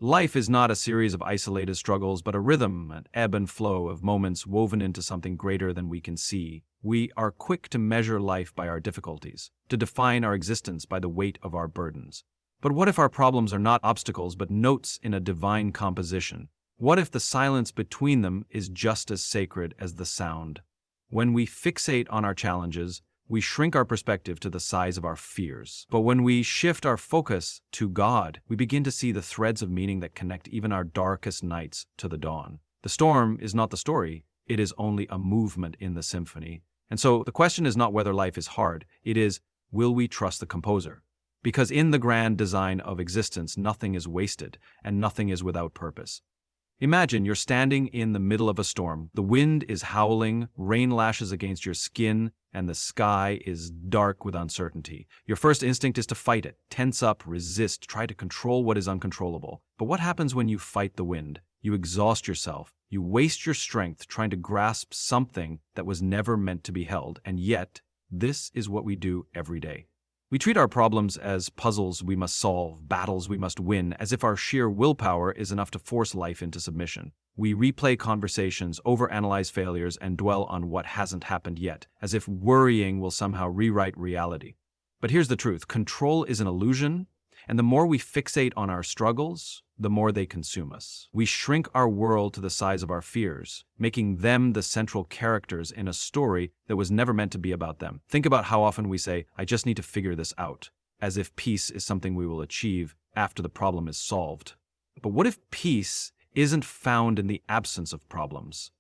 Life is not a series of isolated struggles, but a rhythm, an ebb and flow of moments woven into something greater than we can see. We are quick to measure life by our difficulties, to define our existence by the weight of our burdens. But what if our problems are not obstacles, but notes in a divine composition? What if the silence between them is just as sacred as the sound? When we fixate on our challenges, we shrink our perspective to the size of our fears. But when we shift our focus to God, we begin to see the threads of meaning that connect even our darkest nights to the dawn. The storm is not the story, it is only a movement in the symphony. And so the question is not whether life is hard, it is, will we trust the composer? Because in the grand design of existence, nothing is wasted and nothing is without purpose. Imagine you're standing in the middle of a storm. The wind is howling, rain lashes against your skin, and the sky is dark with uncertainty. Your first instinct is to fight it, tense up, resist, try to control what is uncontrollable. But what happens when you fight the wind? You exhaust yourself. You waste your strength trying to grasp something that was never meant to be held. And yet, this is what we do every day. We treat our problems as puzzles we must solve, battles we must win, as if our sheer willpower is enough to force life into submission. We replay conversations, overanalyze failures, and dwell on what hasn't happened yet, as if worrying will somehow rewrite reality. But here's the truth: control is an illusion, and the more we fixate on our struggles, the more they consume us. We shrink our world to the size of our fears, making them the central characters in a story that was never meant to be about them. Think about how often we say, "I just need to figure this out," as if peace is something we will achieve after the problem is solved. But what if peace isn't found in the absence of problems?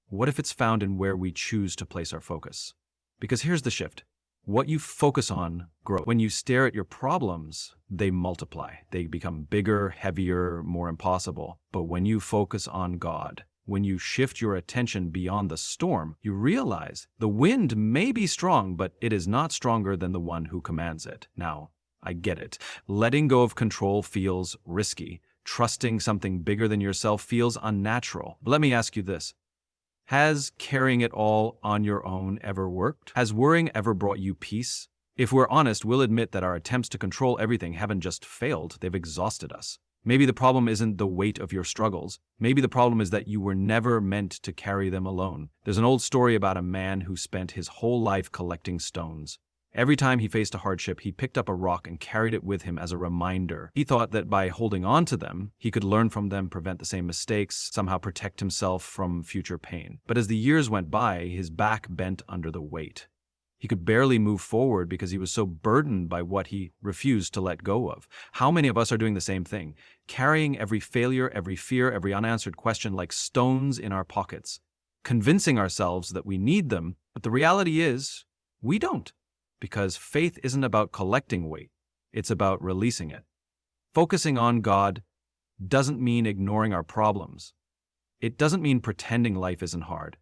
What if it's found in where we choose to place our focus? Because here's the shift. What you focus on grows. When you stare at your problems, they multiply. They become bigger, heavier, more impossible. But when you focus on God, when you shift your attention beyond the storm, you realize the wind may be strong, but it is not stronger than the one who commands it. Now, I get it. Letting go of control feels risky. Trusting something bigger than yourself feels unnatural. But let me ask you this. Has carrying it all on your own ever worked? Has worrying ever brought you peace? If we're honest, we'll admit that our attempts to control everything haven't just failed, they've exhausted us. Maybe the problem isn't the weight of your struggles. Maybe the problem is that you were never meant to carry them alone. There's an old story about a man who spent his whole life collecting stones. Every time he faced a hardship, he picked up a rock and carried it with him as a reminder. He thought that by holding on to them, he could learn from them, prevent the same mistakes, somehow protect himself from future pain. But as the years went by, his back bent under the weight. He could barely move forward because he was so burdened by what he refused to let go of. How many of us are doing the same thing? Carrying every failure, every fear, every unanswered question like stones in our pockets, convincing ourselves that we need them, but the reality is, we don't. Because faith isn't about collecting weight, it's about releasing it. Focusing on God doesn't mean ignoring our problems. It doesn't mean pretending life isn't hard.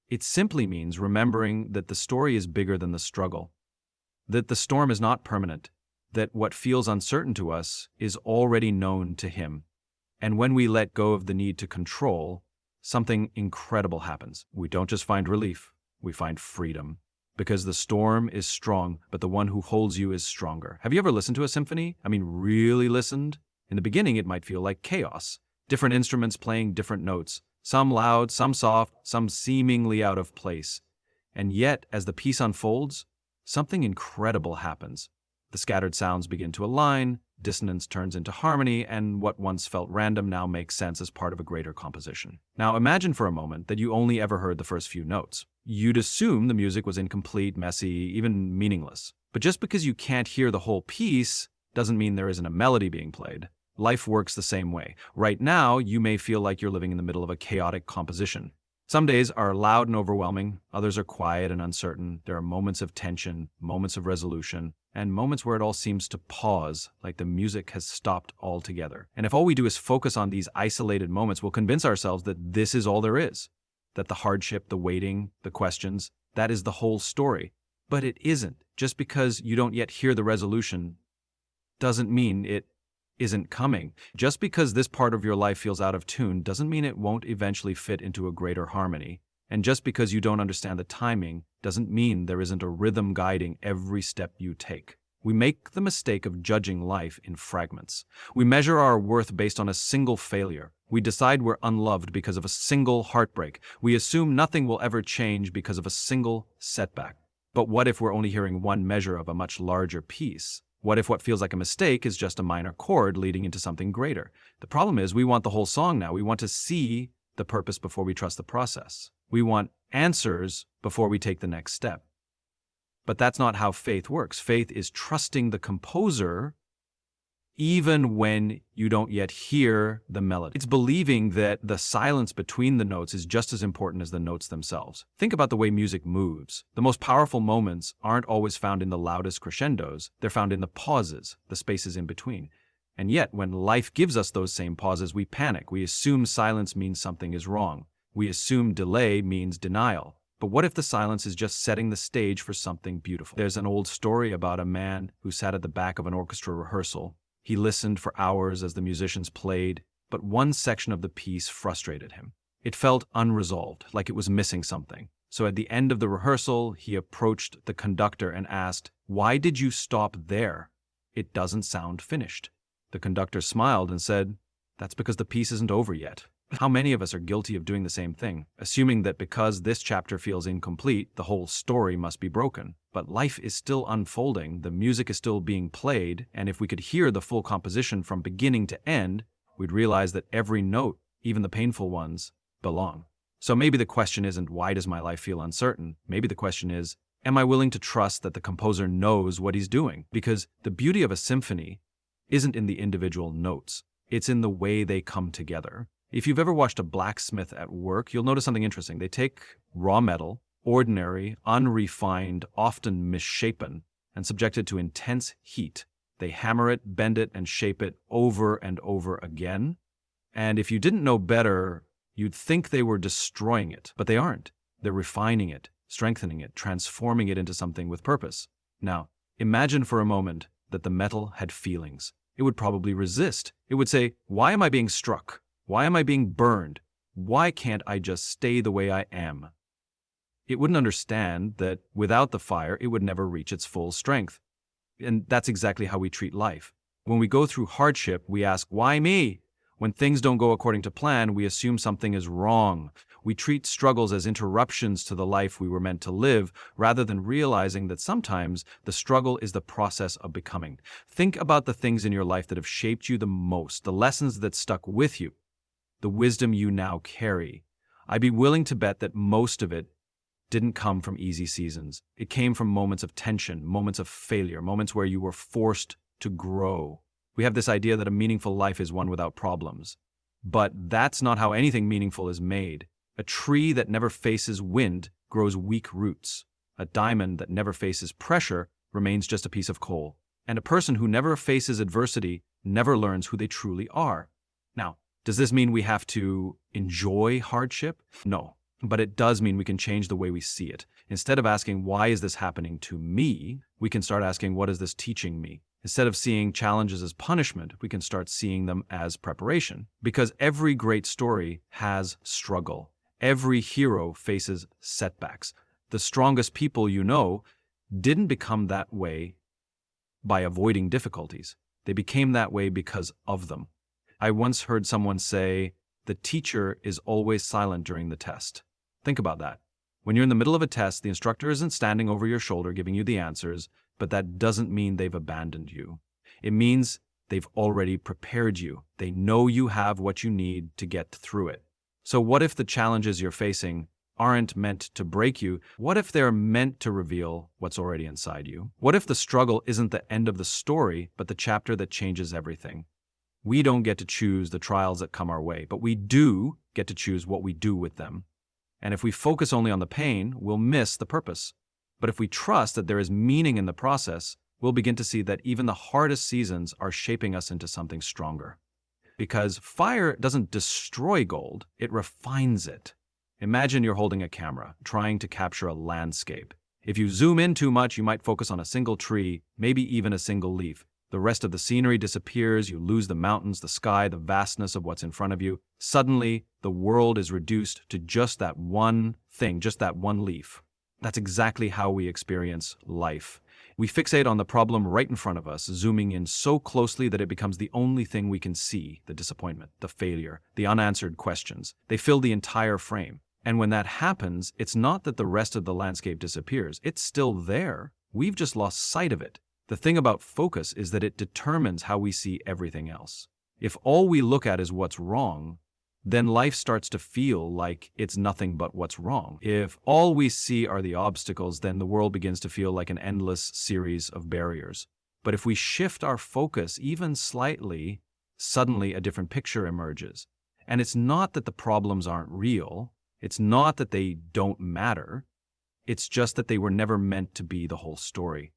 It simply means remembering that the story is bigger than the struggle, that the storm is not permanent, that what feels uncertain to us is already known to Him. And when we let go of the need to control, something incredible happens. We don't just find relief, we find freedom. Because the storm is strong, but the one who holds you is stronger. Have you ever listened to a symphony? I mean, really listened? In the beginning, it might feel like chaos. Different instruments playing different notes. Some loud, some soft, some seemingly out of place. And yet, as the piece unfolds, something incredible happens. The scattered sounds begin to align, dissonance turns into harmony, and what once felt random now makes sense as part of a greater composition. Now imagine for a moment that you only ever heard the first few notes. You'd assume the music was incomplete, messy, even meaningless. But just because you can't hear the whole piece doesn't mean there isn't a melody being played. Life works the same way. Right now, you may feel like you're living in the middle of a chaotic composition. Some days are loud and overwhelming, others are quiet and uncertain. There are moments of tension, moments of resolution, and moments where it all seems to pause, like the music has stopped altogether. And if all we do is focus on these isolated moments, we'll convince ourselves that this is all there is, that the hardship, the waiting, the questions, that is the whole story. But it isn't. Just because you don't yet hear the resolution doesn't mean it isn't coming. Just because this part of your life feels out of tune doesn't mean it won't eventually fit into a greater harmony. And just because you don't understand the timing doesn't mean there isn't a rhythm guiding every step you take. We make the mistake of judging life in fragments. We measure our worth based on a single failure. We decide we're unloved because of a single heartbreak. We assume nothing will ever change because of a single setback. But what if we're only hearing one measure of a much larger piece? What if what feels like a mistake is just a minor chord leading into something greater? The problem is we want the whole song now. We want to see the purpose before we trust the process. We want answers before we take the next step. But that's not how faith works. Faith is trusting the composer even when you don't yet hear the melody. It's believing that the silence between the notes is just as important as the notes themselves. Think about the way music moves. The most powerful moments aren't always found in the loudest crescendos. They're found in the pauses, the spaces in between. And yet, when life gives us those same pauses, we panic. We assume silence means something is wrong. We assume delay means denial. But what if the silence is just setting the stage for something beautiful? There's an old story about a man who sat at the back of an orchestra rehearsal. He listened for hours as the musicians played, but one section of the piece frustrated him. It felt unresolved, like it was missing something. So at the end of the rehearsal, he approached the conductor and asked, "Why did you stop there? It doesn't sound finished." The conductor smiled and said, "That's because the piece isn't over yet." How many of us are guilty of doing the same thing, assuming that because this chapter feels incomplete, the whole story must be broken? But life is still unfolding, the music is still being played, and if we could hear the full composition from beginning to end, we'd realize that every note, even the painful ones, belong. So maybe the question isn't, why does my life feel uncertain? Maybe the question is, am I willing to trust that the composer knows what he's doing? Because the beauty of a symphony isn't in the individual notes, it's in the way they come together. If you've ever watched a blacksmith at work, you'll notice something interesting. They take raw metal, ordinary, unrefined, often misshapen, and subject it to intense heat. They hammer it, bend it, and shape it over and over again. And if you didn't know better, you'd think they were destroying it, but they aren't. They're refining it, strengthening it, transforming it into something with purpose. Now, imagine for a moment that the metal had feelings. It would probably resist. It would say, "Why am I being struck? Why am I being burned? Why can't I just stay the way I am?" It wouldn't understand that without the fire, it would never reach its full strength. And that's exactly how we treat life. When we go through hardship, we ask, "Why me?" When things don't go according to plan, we assume something is wrong. We treat struggles as interruptions to the life we were meant to live, rather than realizing that sometimes the struggle is the process of becoming. Think about the things in your life that have shaped you the most, the lessons that stuck with you, the wisdom you now carry. I'd be willing to bet that most of it didn't come from easy seasons. It came from moments of tension, moments of failure, moments where you were forced to grow. We have this idea that a meaningful life is one without problems. But that's not how anything meaningful is made. A tree that never faces wind grows weak roots. A diamond that never faces pressure remains just a piece of coal. And a person who never faces adversity never learns who they truly are. Now, does this mean we have to enjoy hardship? No, but it does mean we can change the way we see it. Instead of asking, "Why is this happening to me?" we can start asking, "What is this teaching me?" Instead of seeing challenges as punishment, we can start seeing them as preparation. Because every great story has struggle. Every hero faces setbacks. The strongest people you know didn't become that way by avoiding difficulties. They became that way because of them. I once heard someone say, "The teacher is always silent during the test." Think about that. When you're in the middle of a test, the instructor isn't standing over your shoulder giving you the answers, but that doesn't mean they've abandoned you. It means they've already prepared you. They know you have what you need to get through it. So what if the challenges you're facing aren't meant to break you? What if they're meant to reveal what's already inside you? What if the struggle isn't the end of the story, but the chapter that changes everything? We don't get to choose the trials that come our way, but we do get to choose what we do with them. And if we focus only on the pain, we'll miss the purpose. But if we trust that there is meaning in the process, we'll begin to see that even the hardest seasons are shaping us into something stronger. Because fire doesn't destroy gold, it refines it. Imagine you're holding a camera, trying to capture a landscape. If you zoom in too much, you might focus on a single tree, maybe even a single leaf. The rest of the scenery disappears, you lose the mountains, the sky, the vastness of what's in front of you. Suddenly, the world is reduced to just that one thing, just that one leaf. That's exactly how we experience life. We fixate on the problem right in front of us, zooming in so closely that it becomes the only thing we can see: the disappointment, the failure, the unanswered questions. They fill the entire frame. And when that happens, it's not that the rest of the landscape disappears. It's still there. We've just lost sight of it. The thing about focus is that it determines how we see everything else. If all we look at is what's wrong, then life starts to feel like it's nothing but what's wrong. If all we see are the obstacles, then the world begins to feel like an endless series of barriers. But if we shift our focus even slightly, suddenly a different picture emerges. And it's not that the problems aren't real. It's not that they don't matter. It's just that they were never meant to be the whole story.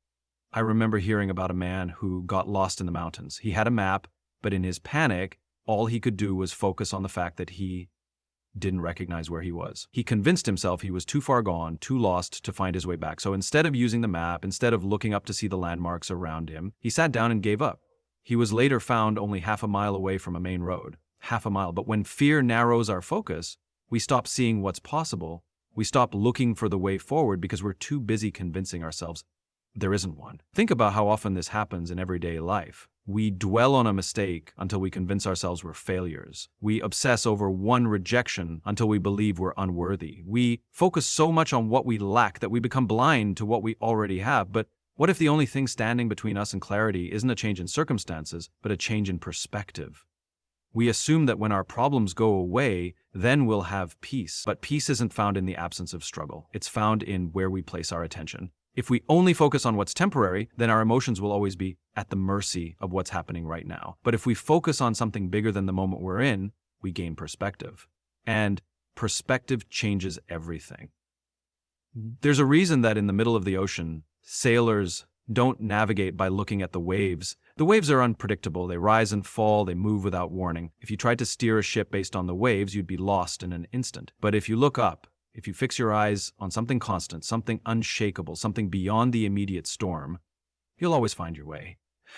I remember hearing about a man who got lost in the mountains. He had a map, but in his panic, all he could do was focus on the fact that he didn't recognize where he was. He convinced himself he was too far gone, too lost to find his way back. So instead of using the map, instead of looking up to see the landmarks around him, he sat down and gave up. He was later found only half a mile away from a main road. Half a mile. But when fear narrows our focus, we stop seeing what's possible. We stop looking for the way forward because we're too busy convincing ourselves there isn't one. Think about how often this happens in everyday life. We dwell on a mistake until we convince ourselves we're failures. We obsess over one rejection until we believe we're unworthy. We focus so much on what we lack that we become blind to what we already have. But what if the only thing standing between us and clarity isn't a change in circumstances, but a change in perspective? We assume that when our problems go away, then we'll have peace. But peace isn't found in the absence of struggle. It's found in where we place our attention. If we only focus on what's temporary, then our emotions will always be at the mercy of what's happening right now. But if we focus on something bigger than the moment we're in, we gain perspective. And perspective changes everything. There's a reason that in the middle of the ocean, sailors don't navigate by looking at the waves. The waves are unpredictable. They rise and fall. They move without warning. If you tried to steer a ship based on the waves, you'd be lost in an instant. But if you look up, if you fix your eyes on something constant, something unshakable, something beyond the immediate storm, you'll always find your way.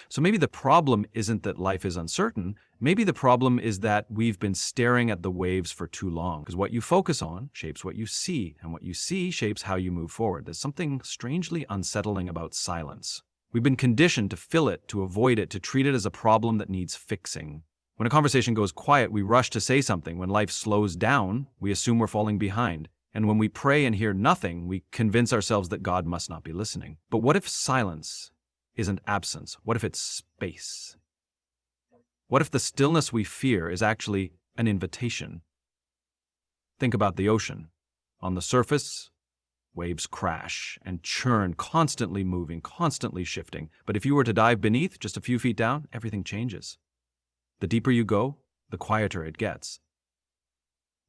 So maybe the problem isn't that life is uncertain. Maybe the problem is that we've been staring at the waves for too long. Because what you focus on shapes what you see, and what you see shapes how you move forward. There's something strangely unsettling about silence. We've been conditioned to fill it, to avoid it, to treat it as a problem that needs fixing. When a conversation goes quiet, we rush to say something. When life slows down, we assume we're falling behind. And when we pray and hear nothing, we convince ourselves that God must not be listening. But what if silence isn't absence? What if it's space? What if the stillness we fear is actually an invitation? Think about the ocean. On the surface, waves crash and churn, constantly moving, constantly shifting. But if you were to dive beneath, just a few feet down, everything changes. The deeper you go, the quieter it gets.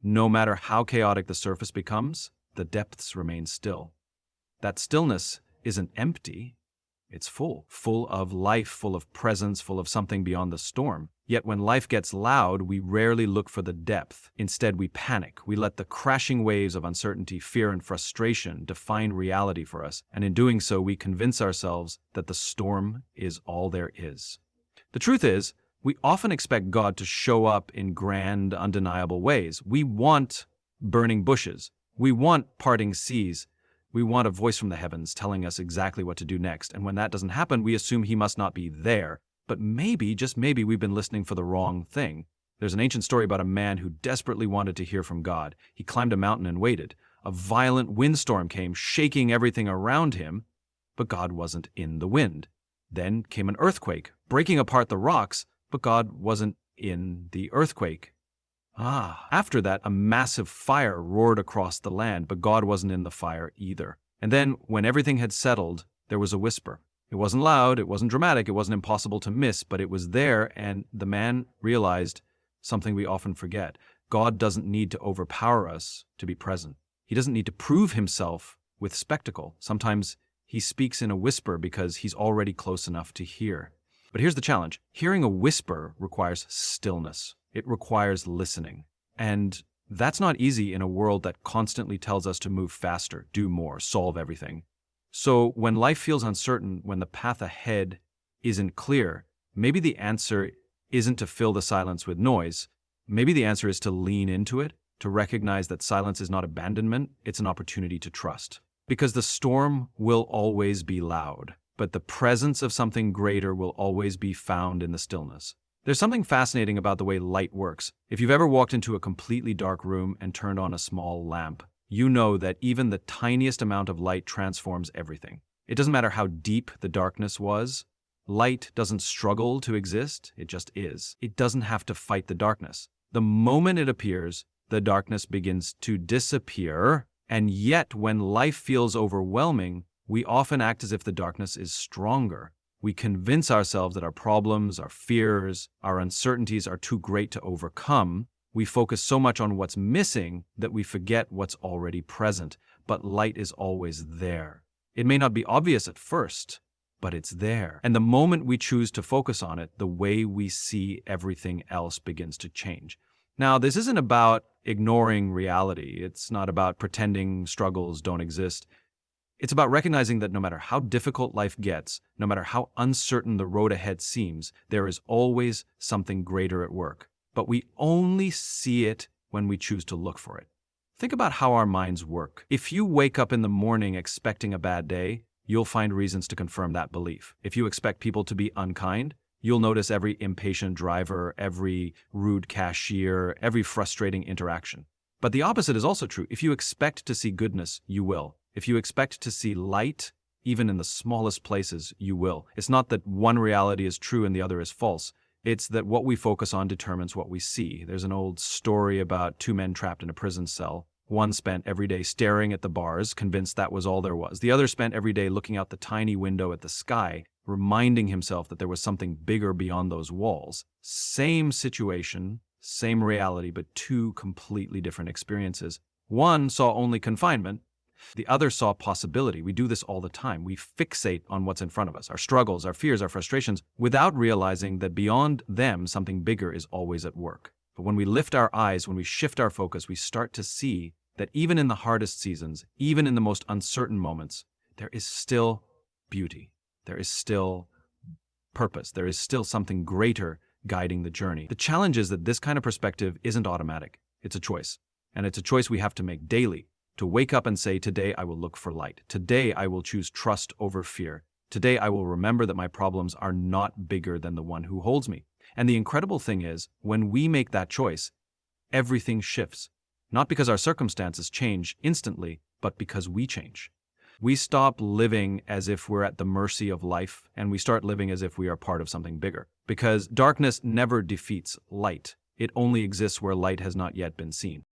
No matter how chaotic the surface becomes, the depths remain still. That stillness isn't empty. It's full of life, full of presence, full of something beyond the storm. Yet when life gets loud, we rarely look for the depth. Instead, we panic. We let the crashing waves of uncertainty, fear, and frustration define reality for us. And in doing so, we convince ourselves that the storm is all there is. The truth is, we often expect God to show up in grand, undeniable ways. We want burning bushes. We want parting seas. We want a voice from the heavens telling us exactly what to do next. And when that doesn't happen, we assume he must not be there. But maybe, just maybe, we've been listening for the wrong thing. There's an ancient story about a man who desperately wanted to hear from God. He climbed a mountain and waited. A violent windstorm came, shaking everything around him, but God wasn't in the wind. Then came an earthquake, breaking apart the rocks, but God wasn't in the earthquake. After that, a massive fire roared across the land, but God wasn't in the fire either. And then, when everything had settled, there was a whisper. It wasn't loud, it wasn't dramatic, it wasn't impossible to miss, but it was there, and the man realized something we often forget. God doesn't need to overpower us to be present. He doesn't need to prove himself with spectacle. Sometimes he speaks in a whisper because he's already close enough to hear. But here's the challenge. Hearing a whisper requires stillness. It requires listening. And that's not easy in a world that constantly tells us to move faster, do more, solve everything. So when life feels uncertain, when the path ahead isn't clear, maybe the answer isn't to fill the silence with noise. Maybe the answer is to lean into it, to recognize that silence is not abandonment, it's an opportunity to trust. Because the storm will always be loud. but the presence of something greater will always be found in the stillness. There's something fascinating about the way light works. If you've ever walked into a completely dark room and turned on a small lamp, you know that even the tiniest amount of light transforms everything. It doesn't matter how deep the darkness was. Light doesn't struggle to exist, it just is. It doesn't have to fight the darkness. The moment it appears, the darkness begins to disappear, and yet when life feels overwhelming, we often act as if the darkness is stronger. We convince ourselves that our problems, our fears, our uncertainties are too great to overcome. We focus so much on what's missing that we forget what's already present. But light is always there. It may not be obvious at first, but it's there. And the moment we choose to focus on it, the way we see everything else begins to change. Now, this isn't about ignoring reality. It's not about pretending struggles don't exist. It's about recognizing that no matter how difficult life gets, no matter how uncertain the road ahead seems, there is always something greater at work. But we only see it when we choose to look for it. Think about how our minds work. If you wake up in the morning expecting a bad day, you'll find reasons to confirm that belief. If you expect people to be unkind, you'll notice every impatient driver, every rude cashier, every frustrating interaction. But the opposite is also true. If you expect to see goodness, you will. If you expect to see light, even in the smallest places, you will. It's not that one reality is true and the other is false. It's that what we focus on determines what we see. There's an old story about two men trapped in a prison cell. One spent every day staring at the bars, convinced that was all there was. The other spent every day looking out the tiny window at the sky, reminding himself that there was something bigger beyond those walls. Same situation, same reality, but two completely different experiences. One saw only confinement. The other saw possibility. We do this all the time. We fixate on what's in front of us, our struggles, our fears, our frustrations, without realizing that beyond them, something bigger is always at work. But when we lift our eyes, when we shift our focus, we start to see that even in the hardest seasons, even in the most uncertain moments, there is still beauty. There is still purpose. There is still something greater guiding the journey. The challenge is that this kind of perspective isn't automatic. It's a choice. And it's a choice we have to make daily. To wake up and say, today I will look for light. Today I will choose trust over fear. Today I will remember that my problems are not bigger than the one who holds me. And the incredible thing is, when we make that choice, everything shifts. Not because our circumstances change instantly, but because we change. We stop living as if we're at the mercy of life, and we start living as if we are part of something bigger. Because darkness never defeats light. It only exists where light has not yet been seen.